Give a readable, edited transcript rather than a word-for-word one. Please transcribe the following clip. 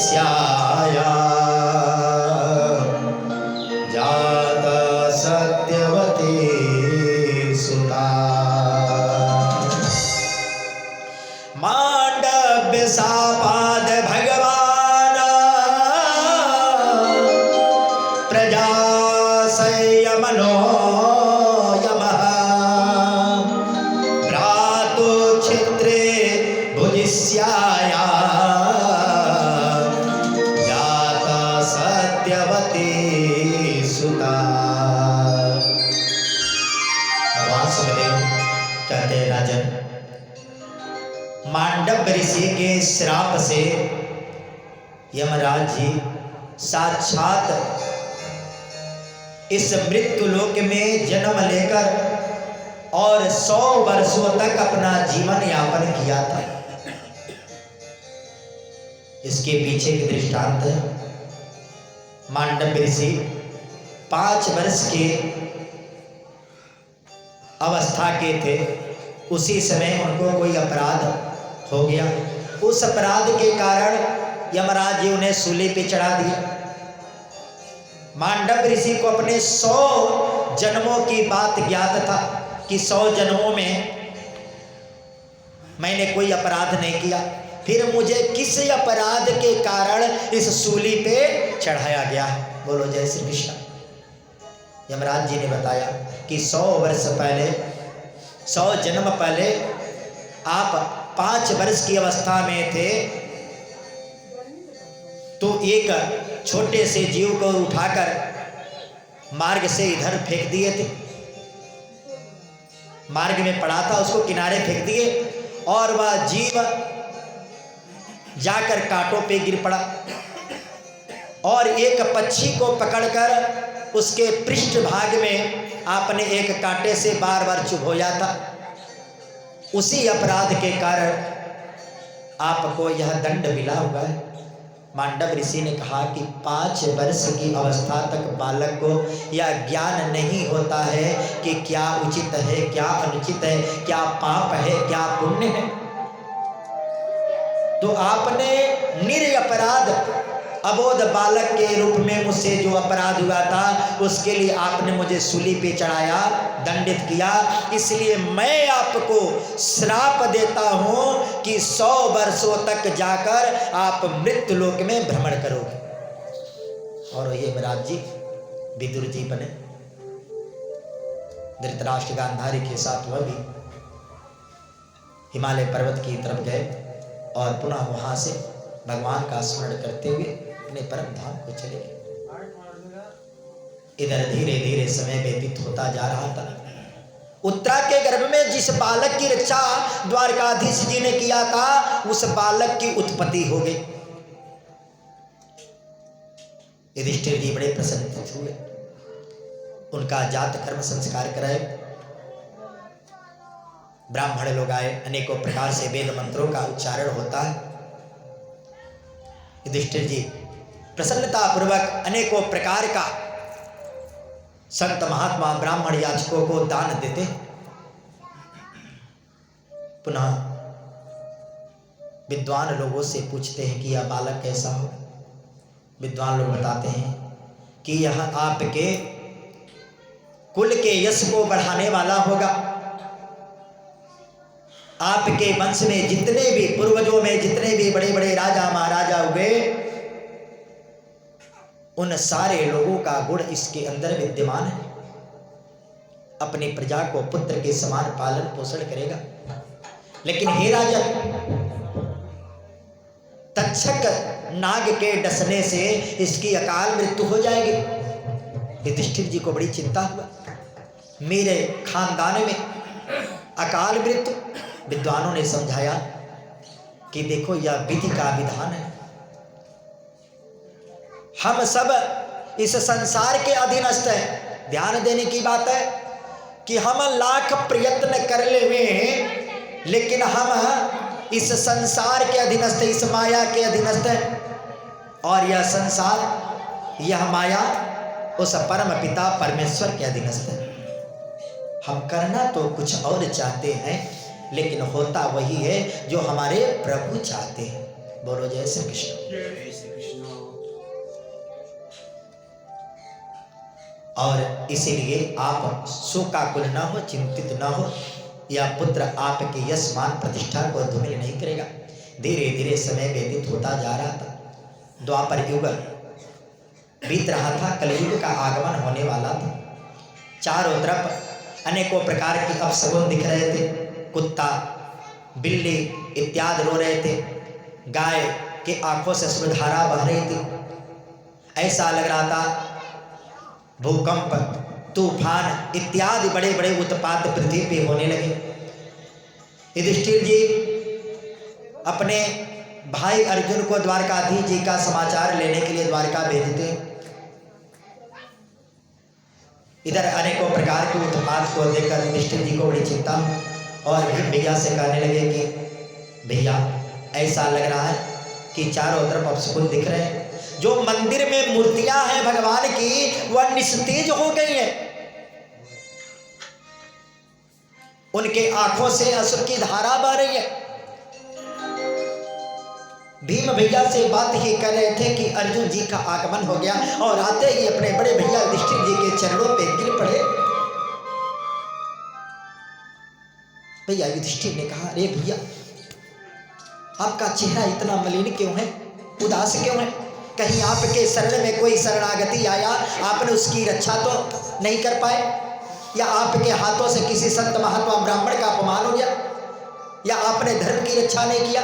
बुधिस्याया जाता सत्यवती सुता। मांडव्य शापाद भगवान प्रजा संयमनो यमः भ्रातु क्षेत्रे बुधिस्याया जाता सत्यवती सुता। भगवान सुखदेव कहते हैं, राजन, मांडव्य ऋषि के श्राप से यमराज जी साक्षात इस मृत्यु लोक में जन्म लेकर और 100 वर्षों तक अपना जीवन यापन किया था। इसके पीछे की दृष्टांत है, मांडव्य ऋषि 5 वर्ष के अवस्था के थे। उसी समय उनको कोई अपराध हो गया। उस अपराध के कारण यमराज जी उन्हें सूली पे चढ़ा दिया। मांडव्य ऋषि को अपने 100 जन्मों की बात ज्ञात था कि 100 जन्मों में मैंने कोई अपराध नहीं किया, फिर मुझे किस अपराध के कारण इस सूली पे चढ़ाया गया। बोलो जय श्री कृष्ण। यमराज जी ने बताया कि 100 वर्ष पहले, 100 जन्म पहले आप 5 वर्ष की अवस्था में थे, तो एक छोटे से जीव को उठाकर मार्ग से इधर फेंक दिए थे। मार्ग में पड़ा था, उसको किनारे फेंक दिए और वह जीव जाकर कांटों पे गिर पड़ा और एक पक्षी को पकड़कर उसके पृष्ठ भाग में आपने एक कांटे से बार बार चुभोया था। उसी अपराध के कारण आपको यह दंड मिला हुआ है। मांडव्य ऋषि ने कहा कि 5 वर्ष की अवस्था तक बालक को यह ज्ञान नहीं होता है कि क्या उचित है, क्या अनुचित है, क्या पाप है, क्या पुण्य है। तो आपने निरपराध अबोध बालक के रूप में मुझसे जो अपराध हुआ था, उसके लिए आपने मुझे सूली पे चढ़ाया, दंडित किया। इसलिए मैं आपको श्राप देता हूं कि 100 वर्षों तक जाकर आप मृत्यु लोक में भ्रमण करोगे। और ये यमराज जी विदुर जी बने। धृतराष्ट्र गांधारी के साथ वह भी हिमालय पर्वत की तरफ गए और पुनः वहां से भगवान का स्मरण करते हुए अपने परम धाम को चले गए। इधर धीरे धीरे समय व्यतीत होता जा रहा था। उत्तरा के गर्भ में जिस बालक की रक्षा द्वारकाधीश जी ने किया था, उस बालक की उत्पत्ति हो गई। युधिष्ठिर जी बड़े प्रसन्नित हुए, उनका जात कर्म संस्कार कराए। ब्राह्मण लोग आए, अनेकों प्रकार से वेद मंत्रों का उच्चारण होता है। युधिष्ठिर जी प्रसन्नता पूर्वक अनेकों प्रकार का संत महात्मा ब्राह्मण याचकों को दान देते। पुनः विद्वान लोगों से पूछते हैं कि यह बालक कैसा हो। विद्वान लोग बताते हैं कि यह आपके कुल के यश को बढ़ाने वाला होगा। आपके वंश में जितने भी पूर्वजों में जितने भी बड़े बड़े राजा महाराजा हुए, उन सारे लोगों का गुण इसके अंदर विद्यमान है। अपनी प्रजा को पुत्र के समान पालन पोषण करेगा। लेकिन हे राजा, तक्षक नाग के डसने से इसकी अकाल मृत्यु हो जाएगी। युधिष्ठिर जी को बड़ी चिंता हुआ, मेरे खानदान में अकाल मृत्यु। विद्वानों ने समझाया कि देखो, यह विधि का विधान है। हम सब इस संसार के अधीनस्थ हैं। ध्यान देने की बात है कि हम लाख प्रयत्न कर लें, लेकिन हम इस संसार के अधीनस्थ, इस माया के अधीनस्थ हैं। और यह संसार, यह माया उस परम पिता परमेश्वर के अधीनस्थ है। हम करना तो कुछ और चाहते हैं, लेकिन होता वही है जो हमारे प्रभु चाहते हैं। बोलो जय श्री कृष्ण। जय श्री कृष्ण। और इसीलिए आप शोकाकुल ना हो, चिंतित ना हो। यह पुत्र आपके यश मान प्रतिष्ठा को धूमिल नहीं करेगा। धीरे धीरे समय व्यतीत होता जा रहा था। द्वापर युग बीत रहा था, कलयुग का आगमन होने वाला था। चारों तरफ अनेकों प्रकार के अपशगुन दिख रहे थे। कुत्ता, बिल्ली इत्यादि रो रहे थे। गाय के आंखों से अश्रुधारा बह रही थी। ऐसा लग रहा था भूकंप, तूफान इत्यादि बड़े बड़े उत्पात पृथ्वी पे होने लगे। युधिष्ठिर जी अपने भाई अर्जुन को द्वारकाधीश जी का समाचार लेने के लिए द्वारका भेजते। इधर अनेकों प्रकार के उत्पात को देखकर युधिष्ठिर जी को बड़ी चिंता, और भीम भैया से कहने लगे कि भैया ऐसा लग रहा है कि चारों तरफ अपशकुन दिख रहे हैं। जो मंदिर में मूर्तियां हैं भगवान की वह निस्तेज हो गई हैं। उनके आंखों से अश्रु की धारा बह रही है। भीम भैया से बात ही कर रहे थे कि अर्जुन जी का आगमन हो गया, और आते ही अपने बड़े भैया युधिष्ठिर जी के चरणों पे गिर पड़े। भैया युधिष्ठिर ने कहा, अरे भैया आपका चेहरा इतना मलिन क्यों है, उदास क्यों है? कहीं आपके शरण में कोई शरणागति आया, आपने उसकी रक्षा तो नहीं कर पाए, या आपके हाथों से किसी संत महात्मा ब्राह्मण का अपमान हो गया, या आपने धर्म की रक्षा नहीं किया?